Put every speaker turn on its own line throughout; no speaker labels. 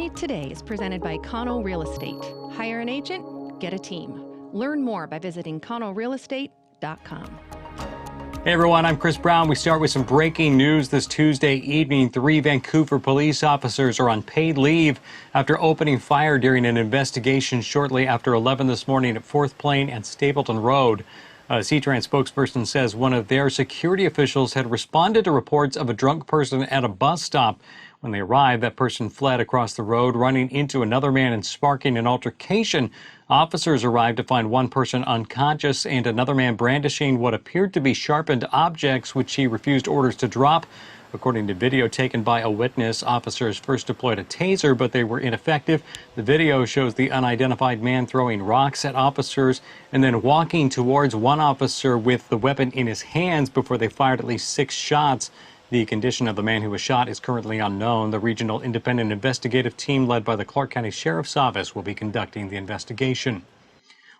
Spotlight Today is presented by Cano Real Estate. Hire an agent, get a team. Learn more by visiting canorealestate.com.
Hey everyone, I'm Chris Brown. We start with some breaking news this Tuesday evening. 3 Vancouver police officers are on paid leave after opening fire during an investigation shortly after 11 this morning at 4th Plain and Stapleton Road. A C-Trans spokesperson says one of their security officials had responded to reports of a drunk person at a bus stop. When they arrived, that person fled across the road, running into another man and sparking an altercation. Officers arrived to find one person unconscious and another man brandishing what appeared to be sharpened objects, which he refused orders to drop. According to video taken by a witness, officers first deployed a taser, but they were ineffective. The video shows the unidentified man throwing rocks at officers and then walking towards one officer with the weapon in his hands before they fired at least 6 shots. The condition of the man who was shot is currently unknown. The regional independent investigative team led by the Clark County Sheriff's Office will be conducting the investigation.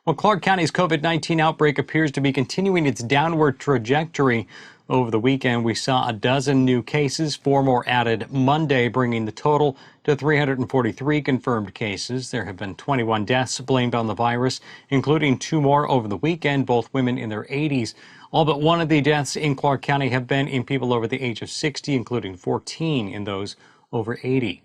Well, Clark County's COVID-19 outbreak appears to be continuing its downward trajectory. Over the weekend, we saw a dozen new cases, 4 more added Monday, bringing the total to 343 confirmed cases. There have been 21 deaths blamed on the virus, including 2 more over the weekend, both women in their 80s. All but one of the deaths in Clark County have been in people over the age of 60, including 14 in those over 80.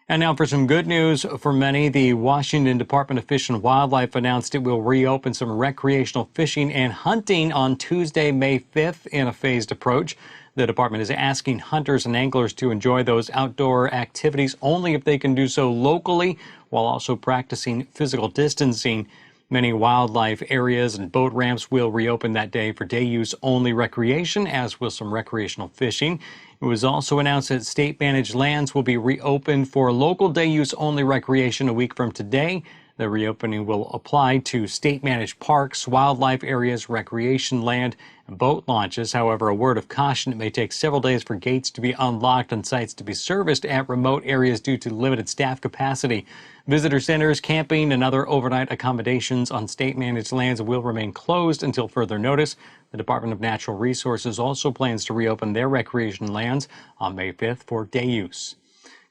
And now for some good news for many. The Washington Department of Fish and Wildlife announced it will reopen some recreational fishing and hunting on Tuesday, May 5th in a phased approach. The department is asking hunters and anglers to enjoy those outdoor activities only if they can do so locally while also practicing physical distancing. Many wildlife areas and boat ramps will reopen that day for day-use only recreation, as will some recreational fishing. It was also announced that state-managed lands will be reopened for local day-use only recreation a week from today. The reopening will apply to state-managed parks, wildlife areas, recreation land, and boat launches. However, a word of caution, it may take several days for gates to be unlocked and sites to be serviced at remote areas due to limited staff capacity. Visitor centers, camping, and other overnight accommodations on state-managed lands will remain closed until further notice. The Department of Natural Resources also plans to reopen their recreation lands on May 5th for day use.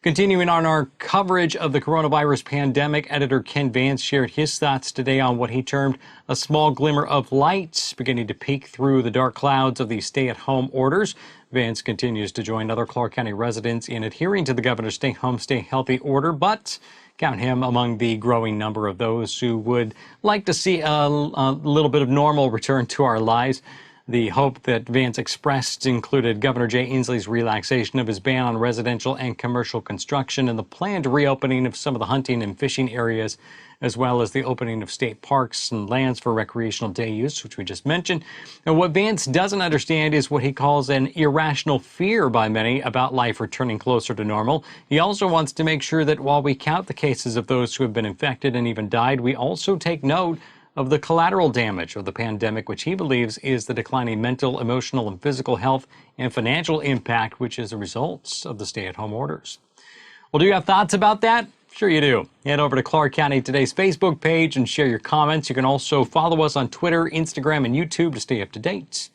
Continuing on our coverage of the coronavirus pandemic, editor Ken Vance shared his thoughts today on what he termed a small glimmer of light beginning to peek through the dark clouds of the stay-at-home orders. Vance continues to join other Clark County residents in adhering to the governor's stay home, stay healthy order, but count him among the growing number of those who would like to see a little bit of normal return to our lives. The hope that Vance expressed included Governor Jay Inslee's relaxation of his ban on residential and commercial construction and the planned reopening of some of the hunting and fishing areas, as well as the opening of state parks and lands for recreational day use, which we just mentioned. And what Vance doesn't understand is what he calls an irrational fear by many about life returning closer to normal. He also wants to make sure that while we count the cases of those who have been infected and even died, we also take note of the collateral damage of the pandemic, which he believes is the declining mental, emotional, and physical health and financial impact, which is a result of the stay-at-home orders. Well, do you have thoughts about that? Sure you do. Head over to Clark County Today's Facebook page and share your comments. You can also follow us on Twitter, Instagram, and YouTube to stay up to date.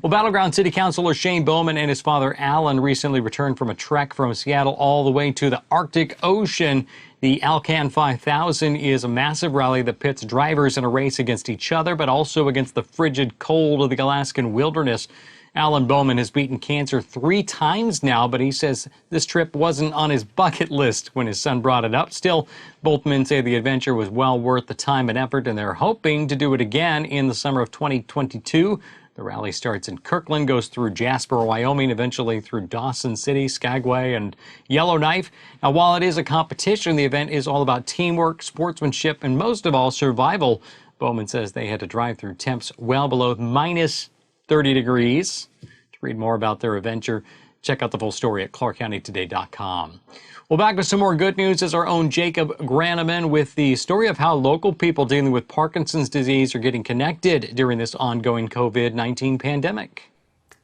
Well, Battleground City Councilor Shane Bowman and his father Alan recently returned from a trek from Seattle all the way to the Arctic Ocean. The ALCAN 5000 is a massive rally that pits drivers in a race against each other, but also against the frigid cold of the Alaskan wilderness. Alan Bowman has beaten cancer 3 times now, but he says this trip wasn't on his bucket list when his son brought it up. Still, both men say the adventure was well worth the time and effort, and they're hoping to do it again in the summer of 2022. The rally starts in Kirkland, goes through Jasper, Wyoming, eventually through Dawson City, Skagway, and Yellowknife. Now, while it is a competition, the event is all about teamwork, sportsmanship, and most of all, survival. Bowman says they had to drive through temps well below minus 30 degrees. To read more about their adventure, check out the full story at clarkcountytoday.com. Well, back with some more good news is our own Jacob Graneman with the story of how local people dealing with Parkinson's disease are getting connected during this ongoing COVID-19 pandemic.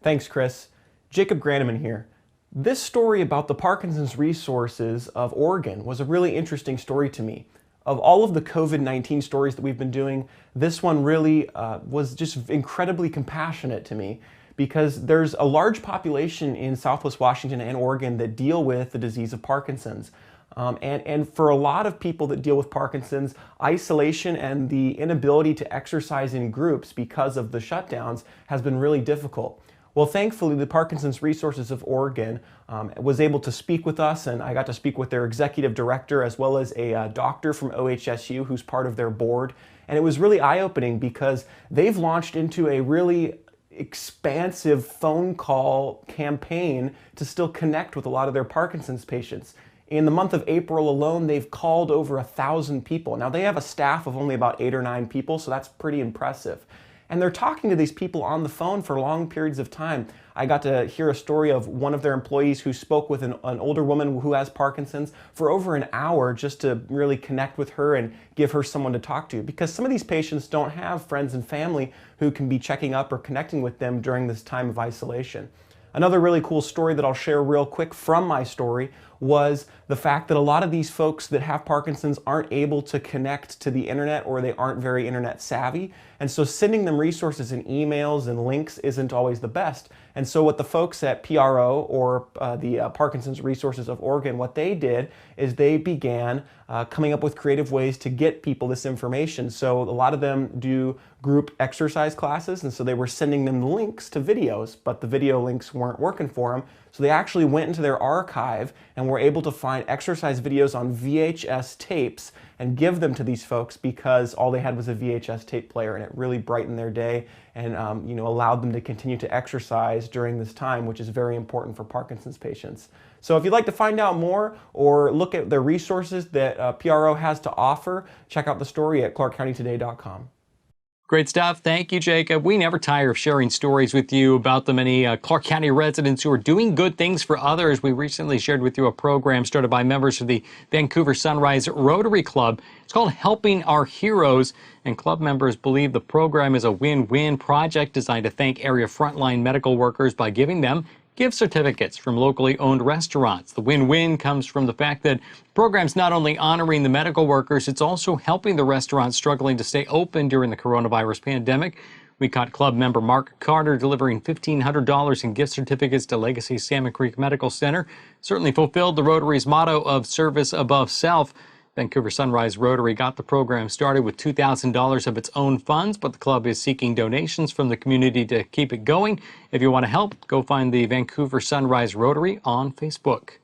Thanks, Chris. Jacob Graneman here. This story about the Parkinson's Resources of Oregon was a really interesting story to me. Of all of the COVID-19 stories that we've been doing, this one really was just incredibly compassionate to me, because there's a large population in Southwest Washington and Oregon that deal with the disease of Parkinson's. And for a lot of people that deal with Parkinson's, isolation and the inability to exercise in groups because of the shutdowns has been really difficult. Well, thankfully, the Parkinson's Resources of Oregon was able to speak with us, and I got to speak with their executive director as well as a doctor from OHSU who's part of their board. And it was really eye-opening because they've launched into a really expansive phone call campaign to still connect with a lot of their Parkinson's patients. In the month of April alone, they've called over 1,000 people. Now, they have a staff of only about 8 or 9 people, so that's pretty impressive. And they're talking to these people on the phone for long periods of time. I got to hear a story of one of their employees who spoke with an older woman who has Parkinson's for over an hour just to really connect with her and give her someone to talk to. Because some of these patients don't have friends and family who can be checking up or connecting with them during this time of isolation. Another really cool story that I'll share real quick from my story was the fact that a lot of these folks that have Parkinson's aren't able to connect to the internet, or they aren't very internet savvy. And so sending them resources and emails and links isn't always the best. And so what the folks at PRO, or the Parkinson's Resources of Oregon, what they did is they began coming up with creative ways to get people this information. So a lot of them do group exercise classes, and so they were sending them links to videos, but the video links weren't working for them. So they actually went into their archive and were able to find exercise videos on VHS tapes and give them to these folks because all they had was a VHS tape player, and it really brightened their day and allowed them to continue to exercise during this time, which is very important for Parkinson's patients. So if you'd like to find out more or look at the resources that PRO has to offer, check out the story at clarkcountytoday.com.
Great stuff. Thank you, Jacob. We never tire of sharing stories with you about the many Clark County residents who are doing good things for others. We recently shared with you a program started by members of the Vancouver Sunrise Rotary Club. It's called Helping Our Heroes, and club members believe the program is a win-win project designed to thank area frontline medical workers by giving them gift certificates from locally owned restaurants. The win-win comes from the fact that the program's not only honoring the medical workers, it's also helping the restaurants struggling to stay open during the coronavirus pandemic. We caught club member Mark Carter delivering $1,500 in gift certificates to Legacy Salmon Creek Medical Center. Certainly fulfilled the Rotary's motto of service above self. Vancouver Sunrise Rotary got the program started with $2,000 of its own funds, but the club is seeking donations from the community to keep it going. If you want to help, go find the Vancouver Sunrise Rotary on Facebook.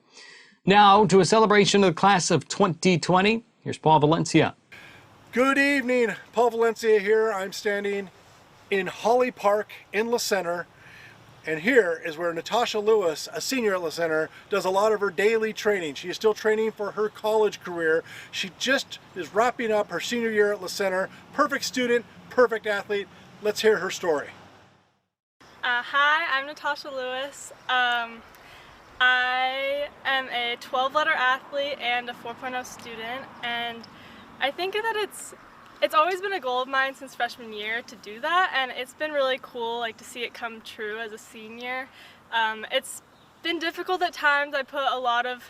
Now to a celebration of the class of 2020. Here's Paul Valencia.
Good evening, Paul Valencia here. I'm standing in Holly Park in La Center. And here is where Natasha Lewis, a senior at La Center, does a lot of her daily training. She is still training for her college career. She just is wrapping up her senior year at La Center. Perfect student, perfect athlete. Let's hear her story.
Hi, I'm Natasha Lewis. I am a 12-letter athlete and a 4.0 student, and I think that it's always been a goal of mine since freshman year to do that, and it's been really cool to see it come true as a senior. It's been difficult at times. I put a lot of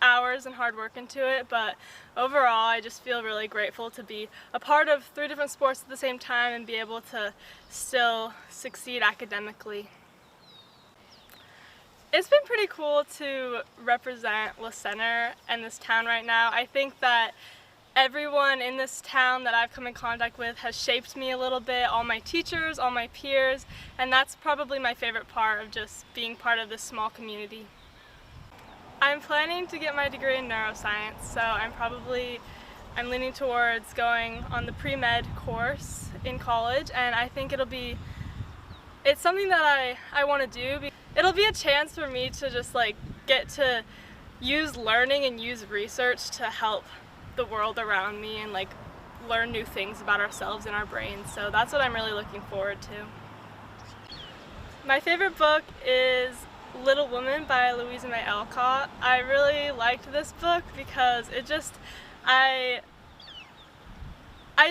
hours and hard work into it, but overall I just feel really grateful to be a part of 3 different sports at the same time and be able to still succeed academically. It's been pretty cool to represent La Center and this town right now. I think that everyone in this town that I've come in contact with has shaped me a little bit, all my teachers, all my peers, and that's probably my favorite part of just being part of this small community. I'm planning to get my degree in neuroscience, so I'm leaning towards going on the pre-med course in college, and I think it's something that I want to do. It'll be a chance for me to just get to use learning and use research to help the world around me and learn new things about ourselves and our brains. So that's what I'm really looking forward to. My favorite book is Little Woman by Louisa May Alcott. I really liked this book because I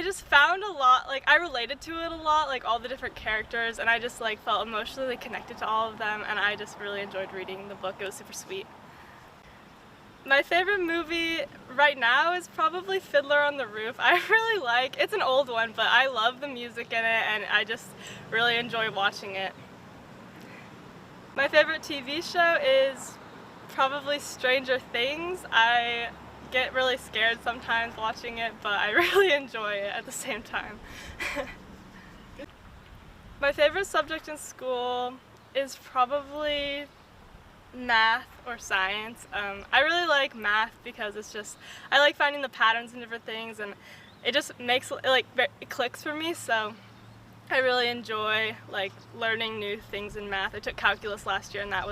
just found a lot, I related to it a lot, all the different characters, and I just felt emotionally connected to all of them, and I just really enjoyed reading the book. It was super sweet. My favorite movie right now is probably Fiddler on the Roof. It's an old one, but I love the music in it and I just really enjoy watching it. My favorite TV show is probably Stranger Things. I get really scared sometimes watching it, but I really enjoy it at the same time. My favorite subject in school is probably math or science. I really like math because I like finding the patterns in different things, and it just makes it clicks for me, so I really enjoy learning new things in math. I took calculus last year and I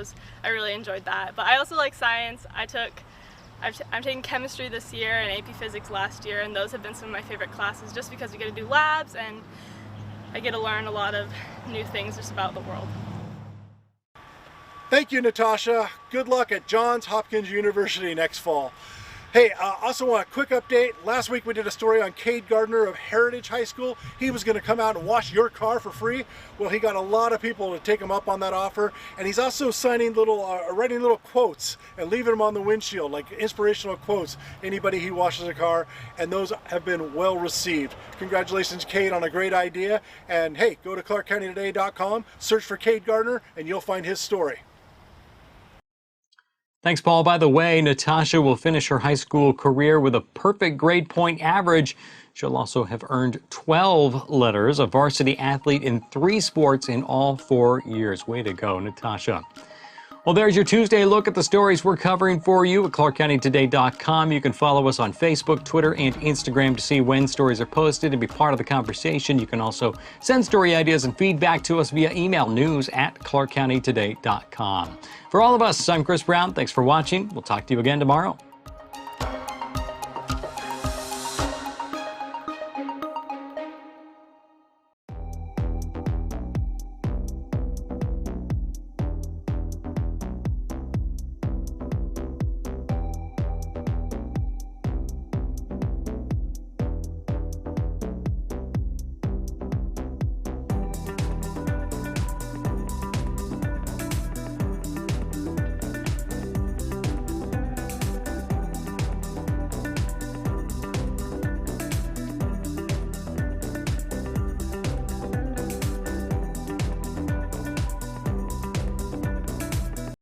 really enjoyed that. But I also like science. I'm taking chemistry this year and AP physics last year, and those have been some of my favorite classes just because we get to do labs and I get to learn a lot of new things just about the world.
Thank you, Natasha. Good luck at Johns Hopkins University next fall. Hey, also want a quick update. Last week we did a story on Cade Gardner of Heritage High School. He was going to come out and wash your car for free. Well, he got a lot of people to take him up on that offer, and he's also writing little quotes and leaving them on the windshield, like inspirational quotes. Anybody he washes a car, and those have been well received. Congratulations, Cade, on a great idea. And hey, go to ClarkCountyToday.com, search for Cade Gardner, and you'll find his story.
Thanks, Paul. By the way, Natasha will finish her high school career with a perfect grade point average. She'll also have earned 12 letters, a varsity athlete in 3 sports in all 4 years. Way to go, Natasha. Well, there's your Tuesday look at the stories we're covering for you at ClarkCountyToday.com. You can follow us on Facebook, Twitter, and Instagram to see when stories are posted and be part of the conversation. You can also send story ideas and feedback to us via email, news@ClarkCountyToday.com. For all of us, I'm Chris Brown. Thanks for watching. We'll talk to you again tomorrow.